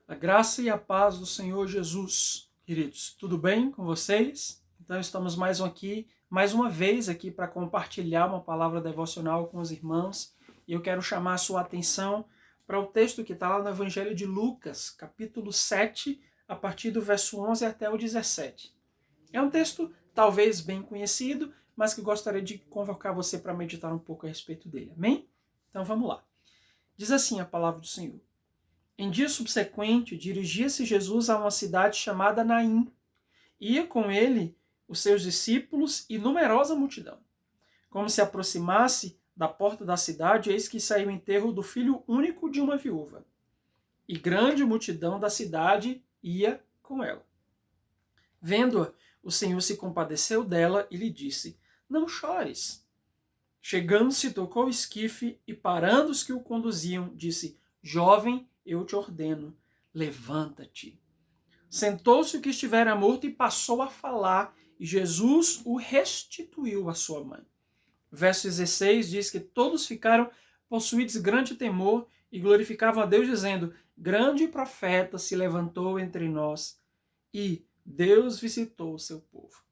A graça e a paz do Senhor Jesus, queridos. Tudo bem com vocês? Então estamos mais uma vez aqui para compartilhar uma palavra devocional com os irmãos. E eu quero chamar a sua atenção para o texto que está lá no Evangelho de Lucas, capítulo 7, a partir do verso 11 até o 17. É um texto talvez bem conhecido, mas que gostaria de convocar você para meditar um pouco a respeito dele. Amém? Então vamos lá. Diz assim a palavra do Senhor. Em dia subsequente, dirigia-se Jesus a uma cidade chamada Naim. Ia com ele os seus discípulos e numerosa multidão. Como se aproximasse da porta da cidade, eis que saiu o enterro do filho único de uma viúva. E grande multidão da cidade ia com ela. Vendo-a, o Senhor se compadeceu dela e lhe disse: Não chores. Chegando-se, tocou o esquife e, parando os que o conduziam, disse: Jovem, eu te ordeno, levanta-te. Sentou-se o que estivera morto e passou a falar, e Jesus o restituiu à sua mãe. Verso 16 diz que todos ficaram possuídos de grande temor e glorificavam a Deus, dizendo: Grande profeta se levantou entre nós e Deus visitou o seu povo.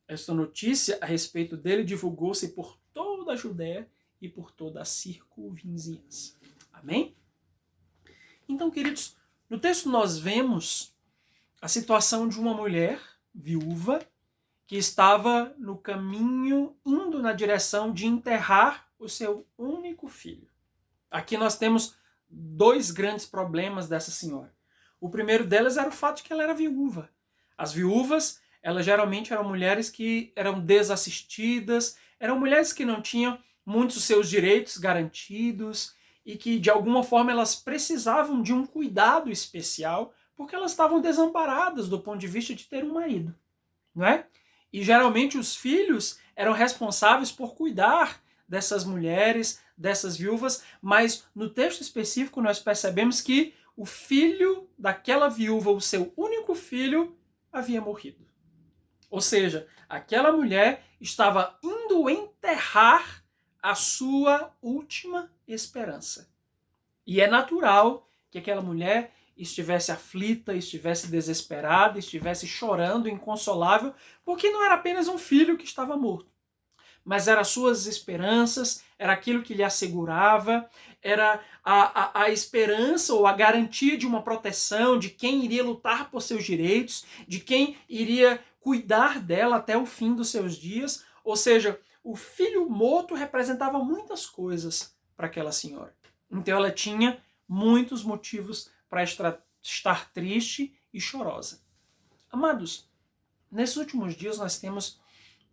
Esta notícia a respeito dele divulgou-se por toda a Judéia e por toda a circunvizinhança. Amém? Então, queridos, no texto nós vemos a situação de uma mulher viúva que estava no caminho, indo na direção de enterrar o seu único filho. Aqui nós temos dois grandes problemas dessa senhora. O primeiro delas era o fato de que ela era viúva. As viúvas, elas geralmente eram mulheres que eram desassistidas, eram mulheres que não tinham muitos dos seus direitos garantidos, e que de alguma forma elas precisavam de um cuidado especial porque elas estavam desamparadas do ponto de vista de ter um marido, não é? E geralmente os filhos eram responsáveis por cuidar dessas mulheres, dessas viúvas, mas no texto específico nós percebemos que o filho daquela viúva, o seu único filho, havia morrido. Ou seja, aquela mulher estava indo enterrar a sua última esperança. E é natural que aquela mulher estivesse aflita, estivesse desesperada, estivesse chorando, inconsolável, porque não era apenas um filho que estava morto, mas eram as suas esperanças, era aquilo que lhe assegurava, era a esperança ou a garantia de uma proteção, de quem iria lutar por seus direitos, de quem iria cuidar dela até o fim dos seus dias. Ou seja, o filho morto representava muitas coisas para aquela senhora. Então ela tinha muitos motivos para estar triste e chorosa. Amados, nesses últimos dias nós temos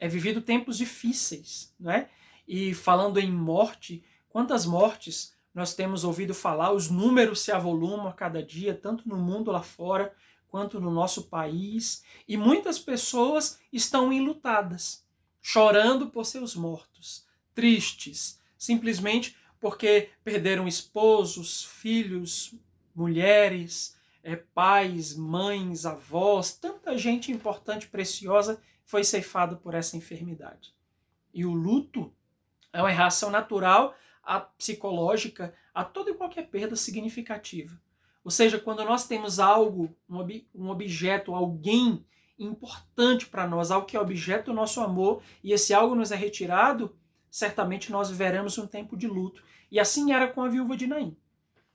vivido tempos difíceis, não é? E falando em morte, quantas mortes nós temos ouvido falar, os números se avolumam a cada dia, tanto no mundo lá fora, quanto no nosso país, e muitas pessoas estão enlutadas, chorando por seus mortos, tristes, simplesmente porque perderam esposos, filhos, mulheres, pais, mães, avós, tanta gente importante, preciosa, foi ceifada por essa enfermidade. E o luto é uma reação natural, psicológica, a toda e qualquer perda significativa. Ou seja, quando nós temos algo, um objeto, alguém importante para nós, algo que é objeto do nosso amor, e esse algo nos é retirado, certamente nós viveremos um tempo de luto. E assim era com a viúva de Naim.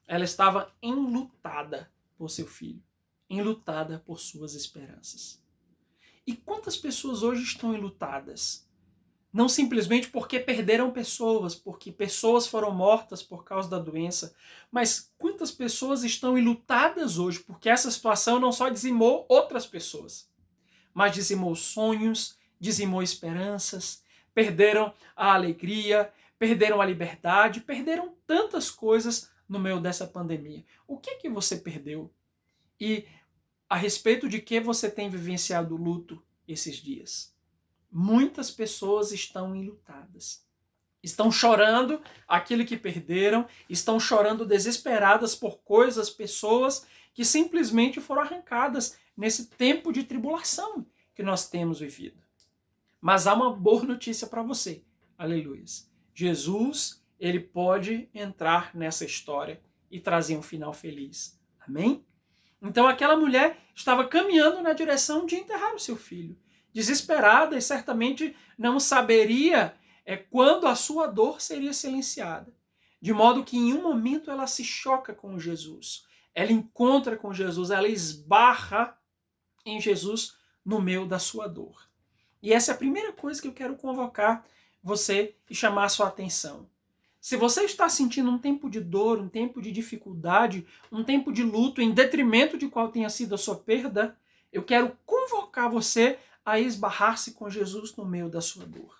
Ela estava enlutada por seu filho, enlutada por suas esperanças. E quantas pessoas hoje estão enlutadas? Não simplesmente porque perderam pessoas, porque pessoas foram mortas por causa da doença, mas quantas pessoas estão enlutadas hoje porque essa situação não só dizimou outras pessoas, mas dizimou sonhos, dizimou esperanças, perderam a alegria, perderam a liberdade, perderam tantas coisas no meio dessa pandemia. O que você perdeu? E a respeito de que você tem vivenciado o luto esses dias? Muitas pessoas estão enlutadas. Estão chorando aquilo que perderam, estão chorando desesperadas por coisas, pessoas que simplesmente foram arrancadas nesse tempo de tribulação que nós temos vivido. Mas há uma boa notícia para você. Aleluias. Jesus, ele pode entrar nessa história e trazer um final feliz. Amém? Então aquela mulher estava caminhando na direção de enterrar o seu filho, desesperada e certamente não saberia quando a sua dor seria silenciada. De modo que em um momento ela se choca com Jesus, ela encontra com Jesus, ela esbarra em Jesus no meio da sua dor. E essa é a primeira coisa que eu quero convocar você e chamar a sua atenção. Se você está sentindo um tempo de dor, um tempo de dificuldade, um tempo de luto, em detrimento de qual tenha sido a sua perda, eu quero convocar você a esbarrar-se com Jesus no meio da sua dor.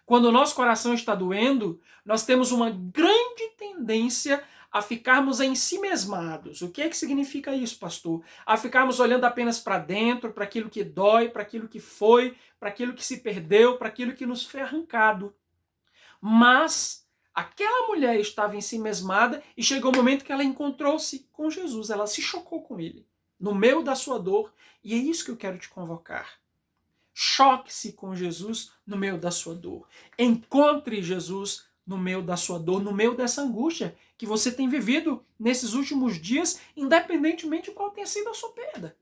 Quando o nosso coração está doendo, nós temos uma grande tendência a ficarmos ensimesmados. O que é que significa isso, pastor? A ficarmos olhando apenas para dentro, para aquilo que dói, para aquilo que foi, para aquilo que se perdeu, para aquilo que nos foi arrancado. Mas aquela mulher estava ensimesmada e chegou o momento que ela encontrou-se com Jesus, ela se chocou com ele, no meio da sua dor, e é isso que eu quero te convocar. Choque-se com Jesus no meio da sua dor. Encontre Jesus no meio da sua dor, no meio dessa angústia que você tem vivido nesses últimos dias, independentemente de qual tenha sido a sua perda.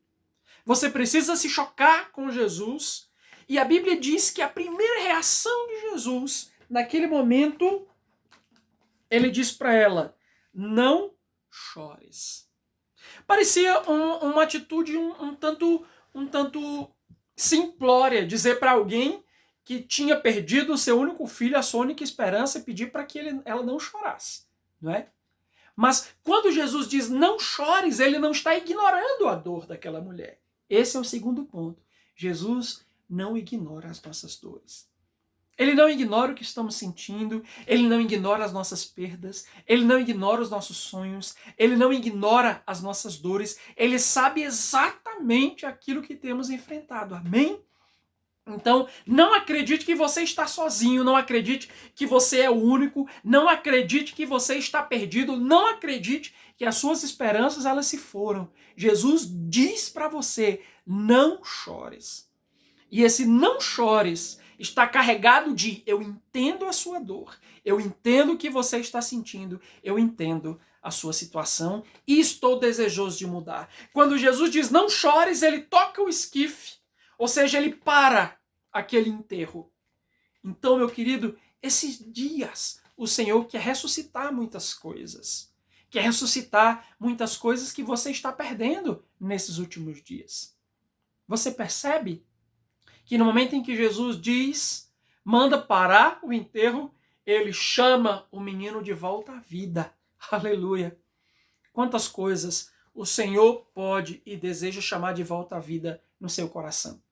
Você precisa se chocar com Jesus, e a Bíblia diz que a primeira reação de Jesus, naquele momento, ele diz para ela: não chores. Parecia uma atitude um tanto simplória, dizer para alguém que tinha perdido o seu único filho, a sua única esperança, e pedir para que ela não chorasse, não é? Mas quando Jesus diz não chores, ele não está ignorando a dor daquela mulher. Esse é o segundo ponto. Jesus não ignora as nossas dores. Ele não ignora o que estamos sentindo, ele não ignora as nossas perdas, ele não ignora os nossos sonhos, ele não ignora as nossas dores, ele sabe exatamente aquilo que temos enfrentado. Amém? Então, não acredite que você está sozinho, não acredite que você é o único, não acredite que você está perdido, não acredite que as suas esperanças elas se foram. Jesus diz para você: não chores. E esse não chores está carregado de eu entendo a sua dor, eu entendo o que você está sentindo, eu entendo a sua situação e estou desejoso de mudar. Quando Jesus diz não chores, ele toca o esquife, ou seja, ele para aquele enterro. Então, meu querido, esses dias o Senhor quer ressuscitar muitas coisas. Quer ressuscitar muitas coisas que você está perdendo nesses últimos dias. Você percebe que no momento em que Jesus manda parar o enterro, ele chama o menino de volta à vida. Aleluia! Quantas coisas o Senhor pode e deseja chamar de volta à vida no seu coração.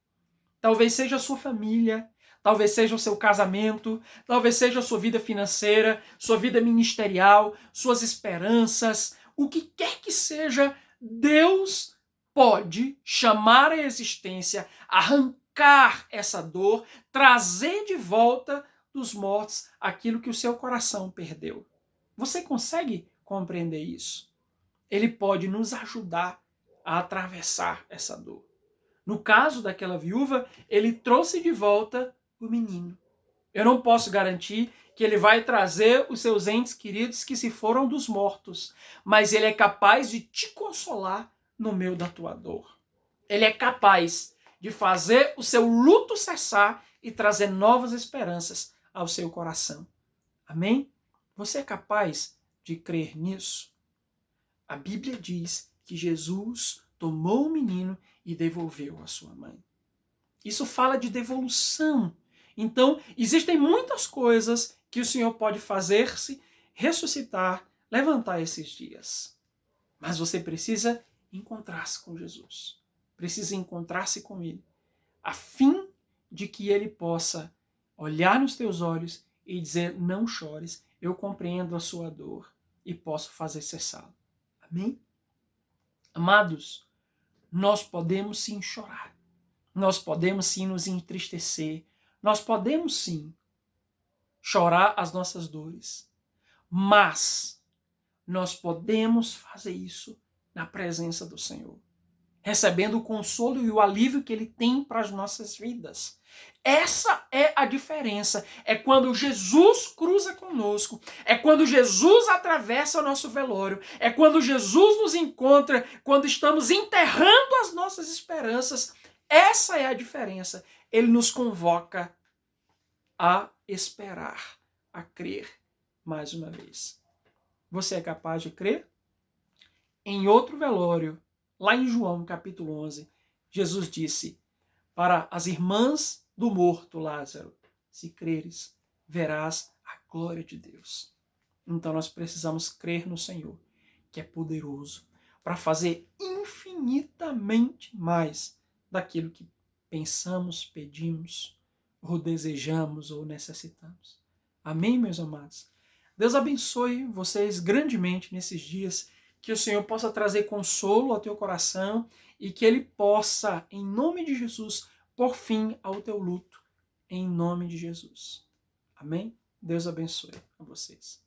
Talvez seja a sua família, talvez seja o seu casamento, talvez seja a sua vida financeira, sua vida ministerial, suas esperanças, o que quer que seja, Deus pode chamar à existência, arrancar essa dor, trazer de volta dos mortos aquilo que o seu coração perdeu. Você consegue compreender isso? Ele pode nos ajudar a atravessar essa dor. No caso daquela viúva, ele trouxe de volta o menino. Eu não posso garantir que ele vai trazer os seus entes queridos que se foram dos mortos, mas ele é capaz de te consolar no meio da tua dor. Ele é capaz de fazer o seu luto cessar e trazer novas esperanças ao seu coração. Amém? Você é capaz de crer nisso? A Bíblia diz que Jesus tomou o menino e devolveu a sua mãe. Isso fala de devolução. Então, existem muitas coisas que o Senhor pode fazer-se, ressuscitar, levantar esses dias. Mas você precisa encontrar-se com Jesus. Precisa encontrar-se com Ele, a fim de que Ele possa olhar nos teus olhos e dizer: não chores, eu compreendo a sua dor e posso fazer cessá-la. Amém? Amados, nós podemos sim chorar, nós podemos sim nos entristecer, nós podemos sim chorar as nossas dores, mas nós podemos fazer isso na presença do Senhor. recebendo o consolo e o alívio que ele tem para as nossas vidas. Essa é a diferença. É quando Jesus cruza conosco, é quando Jesus atravessa o nosso velório, é quando Jesus nos encontra, quando estamos enterrando as nossas esperanças. Essa é a diferença. Ele nos convoca a esperar, a crer mais uma vez. Você é capaz de crer? Em outro velório, lá em João capítulo 11, Jesus disse para as irmãs do morto Lázaro: se creres, verás a glória de Deus. Então nós precisamos crer no Senhor, que é poderoso para fazer infinitamente mais daquilo que pensamos, pedimos, ou desejamos, ou necessitamos. Amém, meus amados? Deus abençoe vocês grandemente nesses dias, que o Senhor possa trazer consolo ao teu coração e que Ele possa, em nome de Jesus, pôr fim ao teu luto, em nome de Jesus. Amém? Deus abençoe a vocês.